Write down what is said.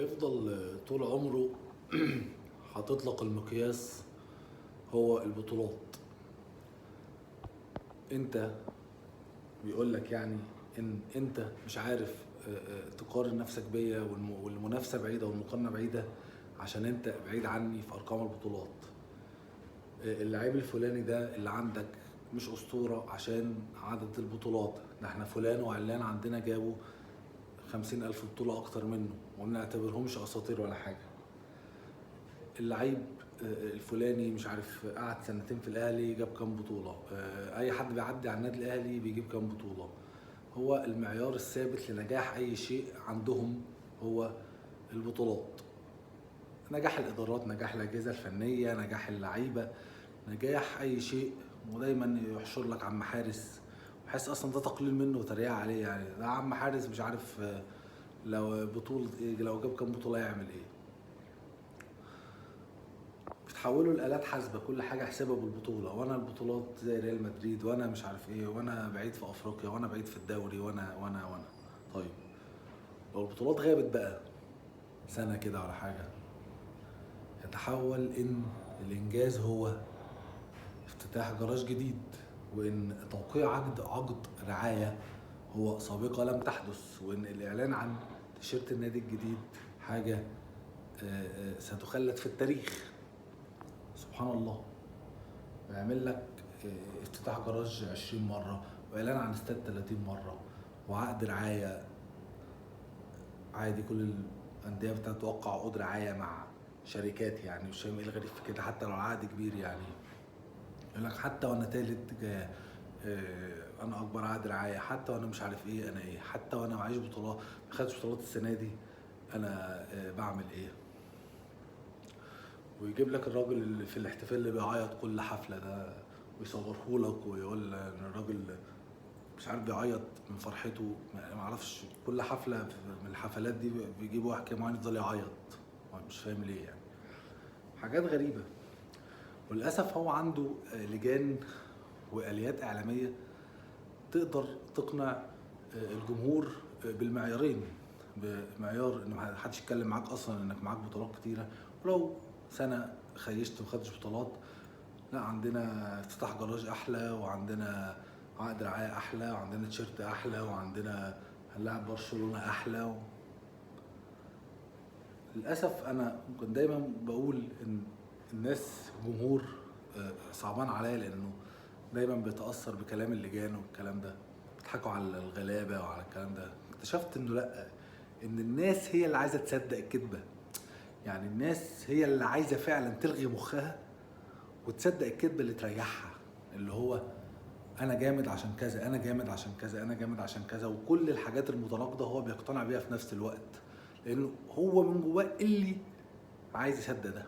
هيفضل طول عمره حاطط لك المقياس هو البطولات. انت بيقول لك يعني ان انت مش عارف تقارن نفسك بيا، والمنافسه بعيده والمقارنه بعيده عشان انت بعيد عني في ارقام البطولات. اللعيب الفلاني ده اللي عندك مش اسطوره عشان عدد البطولات، ده احنا فلان وعلان عندنا جابوا 50,000 بطوله اكتر منه وما بنعتبرهمش اساطير ولا حاجه. اللعيب الفلاني مش عارف قعد سنتين في الاهلي جاب كام بطوله، اي حد بيعدي على النادي الاهلي بيجيب كام بطوله. هو المعيار الثابت لنجاح اي شيء عندهم هو البطولات. نجاح الادارات، نجاح الاجهزه الفنيه، نجاح اللعيبه، نجاح اي شيء. ودايما يحشر لك عم حارس، بحس اصلا ده تقليل منه وتريقه عليه. يعني ده عم حارس مش عارف لو بطوله ايه، لو جاب كام بطوله يعمل ايه. بتحولوا الالات حاسبه، كل حاجه حسابها بالبطوله، وانا البطولات زي ريال مدريد، وانا مش عارف ايه، وانا بعيد في افريقيا، وانا بعيد في الدوري، وانا. طيب لو البطولات غابت بقى سنه كده ولا حاجه، يتحول ان الانجاز هو افتتاح جراج جديد، وان توقيع عقد رعايه هو سابقه لم تحدث، وان الاعلان عن تيشيرت النادي الجديد حاجه ستخلد في التاريخ. سبحان الله، بيعمل لك افتتاح جراج 20 مرة، واعلان عن استاد 30 مرة، وعقد رعاية عادي. كل الأندية بتتوقع عقود رعاية مع شركات، يعني مش فاهم ايه الغريب في كده. حتى لو العقد كبير، يعني يقول لك حتى وانا تالت انا اكبر عقد رعاية، حتى وانا مش عارف ايه انا ايه، حتى وانا معيش بطولات، ما خدتش بطولات السنة دي انا بعمل ايه. ويجيب لك الراجل اللي في الاحتفال اللي بيعيط كل حفلة ده ويصوره لك ويقول ان الراجل مش عارف بيعيط من فرحته. ما اعرفش، كل حفلة من الحفلات دي بيجيبوا واحد كده معين يفضل يعيط، مش فاهم ليه يعني. حاجات غريبة. وللأسف هو عنده لجان وآليات إعلامية تقدر تقنع الجمهور بالمعيارين، بمعيار ان ما حدش يتكلم معاك اصلا انك معاك بطولات كتيره، ولو سنه خيشت وما خدتش بطولات، لا عندنا افتتاح جراج احلى، وعندنا عقد رعايه احلى، وعندنا تيشيرت احلى، وعندنا هنلاعب برشلونه احلى. للاسف انا كنت دايما بقول ان الناس جمهور صعبان عليا، لانه دايما بيتاثر بكلام اللجان والكلام ده، بيضحكوا على الغلابه وعلى الكلام ده. اكتشفت انه لا، ان الناس هي اللي عايزه تصدق الكذبه. يعني الناس هي اللي عايزه فعلا تلغي مخها وتصدق الكذبه اللي تريحها، اللي هو انا جامد عشان كذا، انا جامد عشان كذا، انا جامد عشان كذا، وكل الحاجات المتناقضه هو بيقتنع بيها في نفس الوقت، لانه هو من جواه اللي عايز يصدق ده.